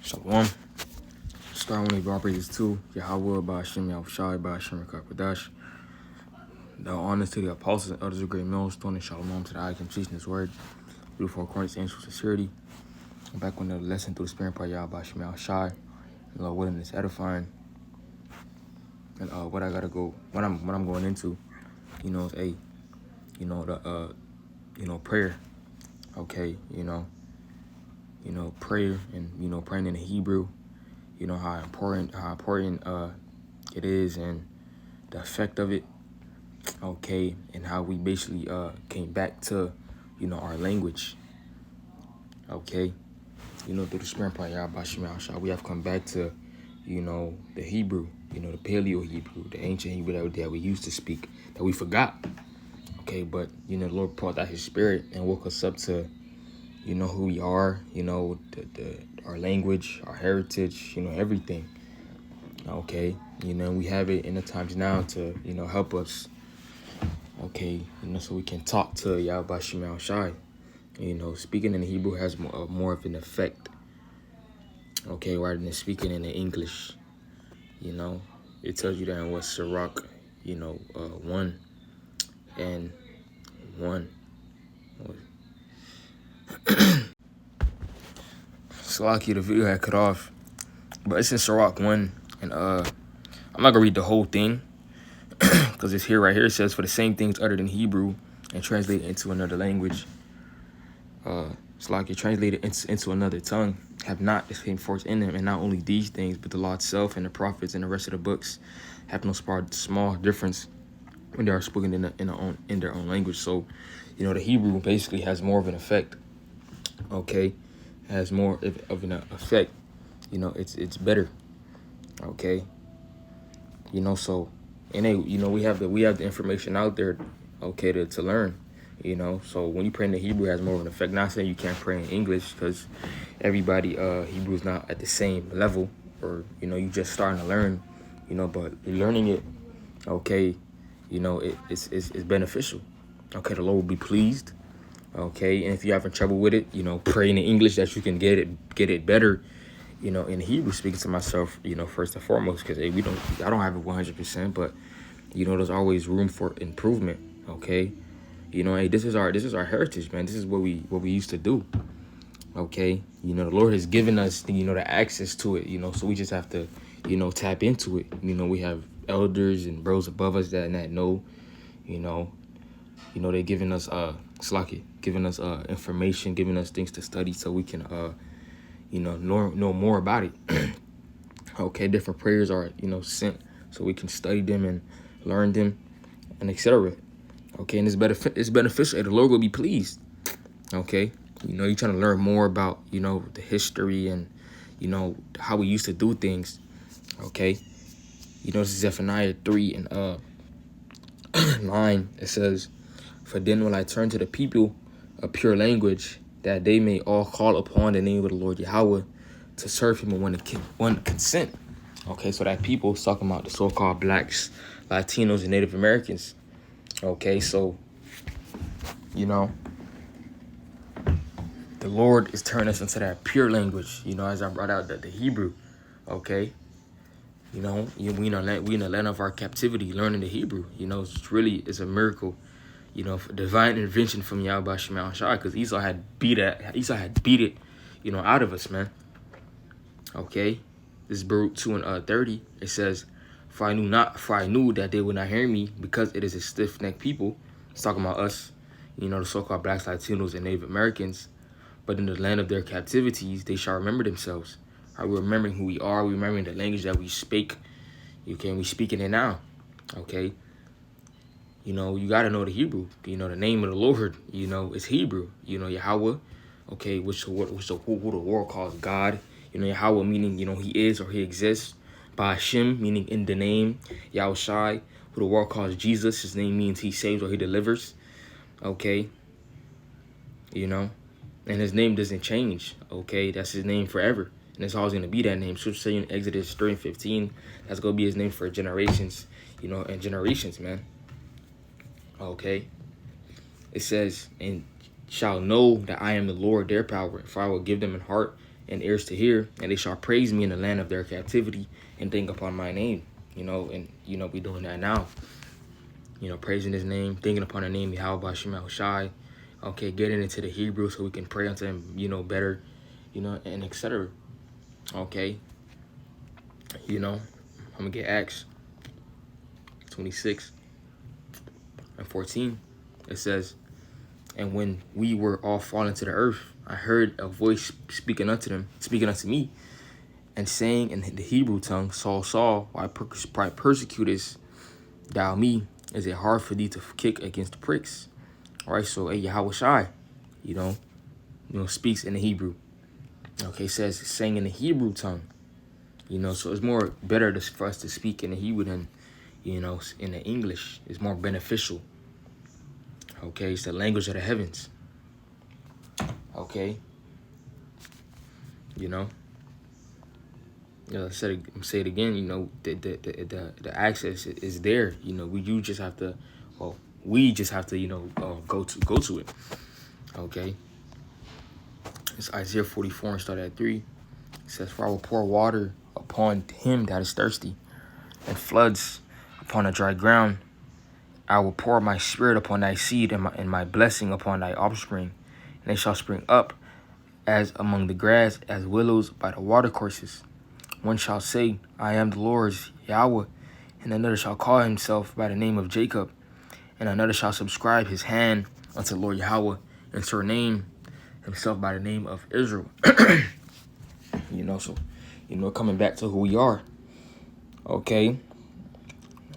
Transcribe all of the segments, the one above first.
Shalom. Start one of our praises too. Yahweh, Ba'ashem, Yahushai, Ba'ashem, Rakakwadash. The honors to the apostles and others of great millstone, and shalom to the icon teaching his word. Beautiful according to angel sincerity. I'm back with another lesson through the spirit by Yahweh, Ba'ashem, Yahushai. Lord willing, it's edifying. And what I gotta go, what I'm going into, is prayer. Okay, prayer and praying in the Hebrew. You know how important it is and the effect of it. Okay, and how we basically came back to our language. Okay, through the spirit of Yahweh, we have come back to the Hebrew, the Paleo Hebrew, the ancient Hebrew that we used to speak, that we forgot. Okay, but the Lord poured out His Spirit and woke us up to who we are, our language, our heritage, everything. Okay, we have it in the times now to help us. Okay, so we can talk to Yahweh Shema Shai. Speaking in Hebrew has more of an effect. Okay, rather than speaking in the English. It tells you that in what Sirach, 1 and 1. So lucky the video had cut off, but it's in Sirach 1, and I'm not gonna read the whole thing because it's here right here. It says, for the same things uttered in Hebrew and translated into another language, it's like it translated into another tongue, have not the same force in them. And not only these things, but the law itself and the prophets and the rest of the books have no small difference when they are spoken in their own language. So, the Hebrew basically has more of an effect. Okay, has more of an effect. It's better. Okay. So, and we have the information out there. Okay, to learn. So when you pray in the Hebrew, it has more of an effect. Not saying you can't pray in English, because everybody Hebrew is not at the same level, or you just starting to learn. But learning it, okay, it's beneficial. Okay, the Lord will be pleased. Okay, and if you're having trouble with it, pray in English that you can get it better. In Hebrew, speaking to myself, first and foremost, because I don't have it 100%, but there's always room for improvement. Okay. Hey, this is our heritage, man. This is what we used to do. Okay, the Lord has given us the access to it. So we just have to tap into it. We have elders and bros above us that know. They're giving us giving us information, giving us things to study so we can know more about it. Okay, different prayers are sent so we can study them and learn them and etc. Okay, and it's beneficial. The Lord will be pleased. Okay, you're trying to learn more about the history and how we used to do things. Okay, this is Zephaniah 3 and 9. It says, "For then will I turn to the people a pure language, that they may all call upon the name of the Lord Yahweh to serve Him in one consent." Okay, so that people is talking about the so-called blacks, Latinos, and Native Americans. Okay, so, the Lord is turning us into that pure language, as I brought out the Hebrew. Okay, we in the land of our captivity, learning the Hebrew. It's a miracle, divine intervention from Yahweh Shema Shai, because Esau had beat it, out of us, man. Okay, this is Baruch 2 and 30. It says, For I knew that they would not hear me, because it is a stiff-necked people. It's talking about us, the so-called blacks, Latinos, and Native Americans. But in the land of their captivities, they shall remember themselves. We're remembering who we are. We're remembering the language that we speak. We speaking it now. Okay. You got to know the Hebrew. The name of the Lord, is Hebrew. Yahweh. Okay, which who the world calls God. Yahweh meaning, He is or He exists. Ba'ashem, meaning in the name. Yahushai, who the world calls Jesus. His name means He saves or He delivers. Okay. And His name doesn't change. Okay, that's His name forever. And it's always going to be that name. Scripture saying in Exodus 3 and 15, that's going to be His name for generations, and generations, man. Okay. It says, and shall know that I am the Lord, their power, for I will give them an heart and ears to hear, and they shall praise me in the land of their captivity and think upon my name. And we doing that now. Praising his name, thinking upon the name Yahweh Bashim Shai. Okay, getting into the Hebrew so we can pray unto him, better, and etc. Okay. I'm gonna get Acts 26 and 14. It says, and when we were all fallen to the earth, I heard a voice speaking unto me, and saying in the Hebrew tongue, Saul, Saul, why persecutest thou me? Is it hard for thee to kick against the pricks? All right, so Yahweh Shai, speaks in the Hebrew. Okay, says saying in the Hebrew tongue. So it's more better for us to speak in the Hebrew than, in the English. It's more beneficial. Okay, it's the language of the heavens. Okay. Say it again. The access is there. We just have to go to it. Okay. It's Isaiah 44 and start at 3. It says, for I will pour water upon him that is thirsty, and floods upon a dry ground. I will pour my spirit upon thy seed and my blessing upon thy offspring, and they shall spring up as among the grass, as willows by the watercourses. One shall say, I am the Lord's Yahweh, and another shall call himself by the name of Jacob, and another shall subscribe his hand unto the Lord Yahweh, and surname himself by the name of Israel. Coming back to who we are. Okay.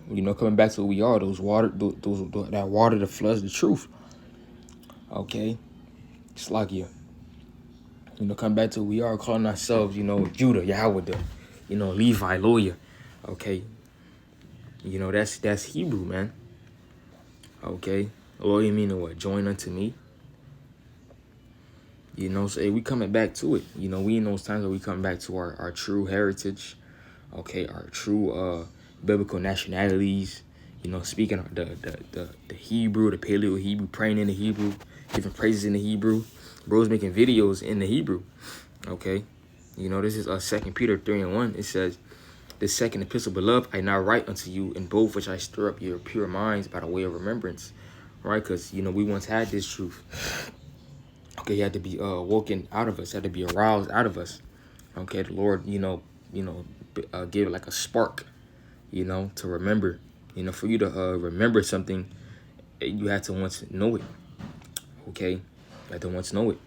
Coming back to who we are, that water that floods the truth. Okay. It's like coming back to who we are, calling ourselves, Judah, Yahweh, Levi, lawyer. Okay. That's Hebrew, man. Okay. Lawyer meaning what? Join unto me. So we coming back to it. We in those times where we come back to our true heritage. Okay, our true biblical nationalities. Speaking of the Hebrew, the Paleo Hebrew, praying in the Hebrew, giving praises in the Hebrew. Bro's making videos in the Hebrew. Okay. This is 2 Peter 3:1. It says, this second epistle, beloved, I now write unto you in both which I stir up your pure minds by the way of remembrance. Right? Because, we once had this truth. Okay, you had to be woken out of us, had to be aroused out of us. Okay, the Lord, give it like a spark, to remember. For you to remember something, you had to once know it. Okay, you had to once know it.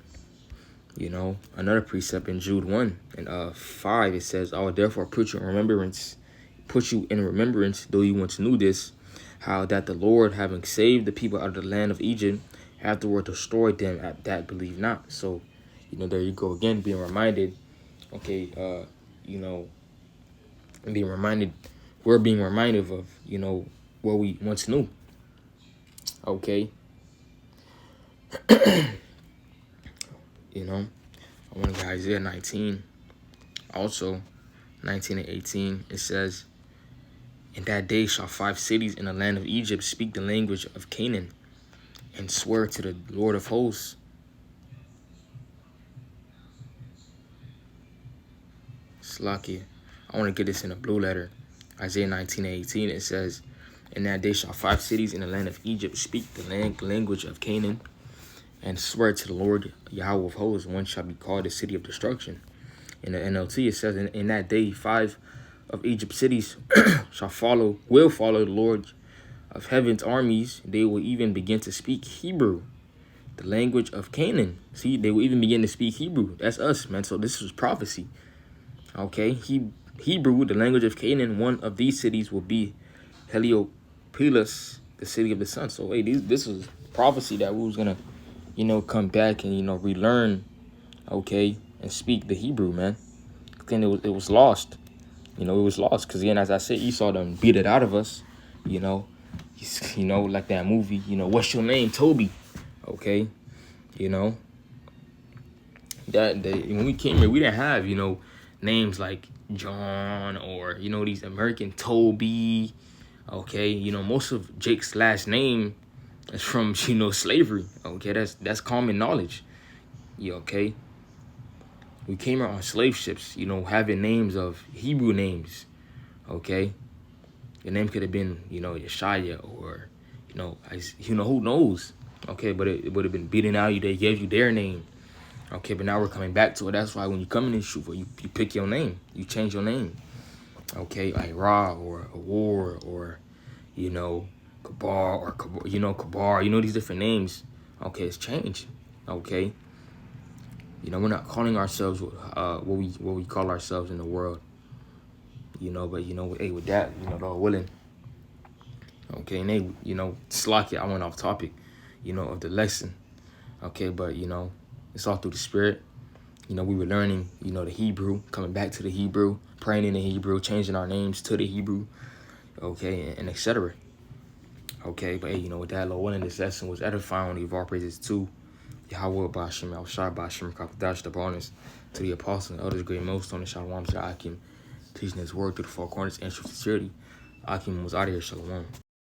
Another precept in Jude 1 and 5, it says, I will therefore put you in remembrance, though you once knew this, how that the Lord, having saved the people out of the land of Egypt, afterward destroyed them at that believe not. So, there you go again, being reminded. Okay, being reminded, we're being reminded of, what we once knew. Okay. I want to get Isaiah 19. Also, 19 and 18, it says, in that day shall 5 cities in the land of Egypt speak the language of Canaan, and swear to the Lord of hosts. Slacky. I want to get this in a blue letter. Isaiah 19 and 18, it says, in that day shall 5 cities in the land of Egypt speak the language of Canaan, and swear to the Lord Yahweh of hosts. One shall be called the city of destruction. In the NLT, it says, in that day 5 of Egypt's cities will follow the Lord of heaven's armies. They will even begin to speak Hebrew, the language of Canaan. See, they will even begin to speak Hebrew. That's us, man. So this was prophecy. Okay, Hebrew, the language of Canaan. One of these cities will be Heliopolis, the city of the sun. So hey, this was prophecy that we was gonna, come back and relearn, okay, and speak the Hebrew, man. Then it was lost. It was lost because again, as I said, Esau done beat it out of us. Like that movie. What's your name, Toby? Okay, that when we came here, we didn't have names like John or these American Toby. Okay, most of Jake's last name is from slavery. Okay, that's common knowledge. Yeah, okay. We came out on slave ships, you know, having names of Hebrew names, okay? Your name could have been, you know, Yeshaya or, you know, who knows, okay? But it would have been beaten out. They gave you their name, okay? But now we're coming back to it. That's why when you come in this shufa, you pick your name. You change your name, okay? Like Ra or War or, you know, Kabar or, you know, Kabar. You know, these different names, okay? It's changed, okay? You know, we're not calling ourselves what we call ourselves in the world. You know, but, you know, hey, with that, you know, Lord willing. Okay, and they, you know, slack it. I went off topic, you know, of the lesson. Okay, but, you know, it's all through the Spirit. You know, we were learning, you know, the Hebrew, coming back to the Hebrew, praying in the Hebrew, changing our names to the Hebrew, okay, and etc. Okay, but, hey, you know, with that, Lord willing, this lesson was edifying. Give all praises to Yahweh, Bashim, Al-Shai, Bashim, Kakadash, the bonus, to the apostles and others, great millstone, and Shalom, Akim, teaching his word through the four corners and truth sincerity. Akim was out of here, Shalom.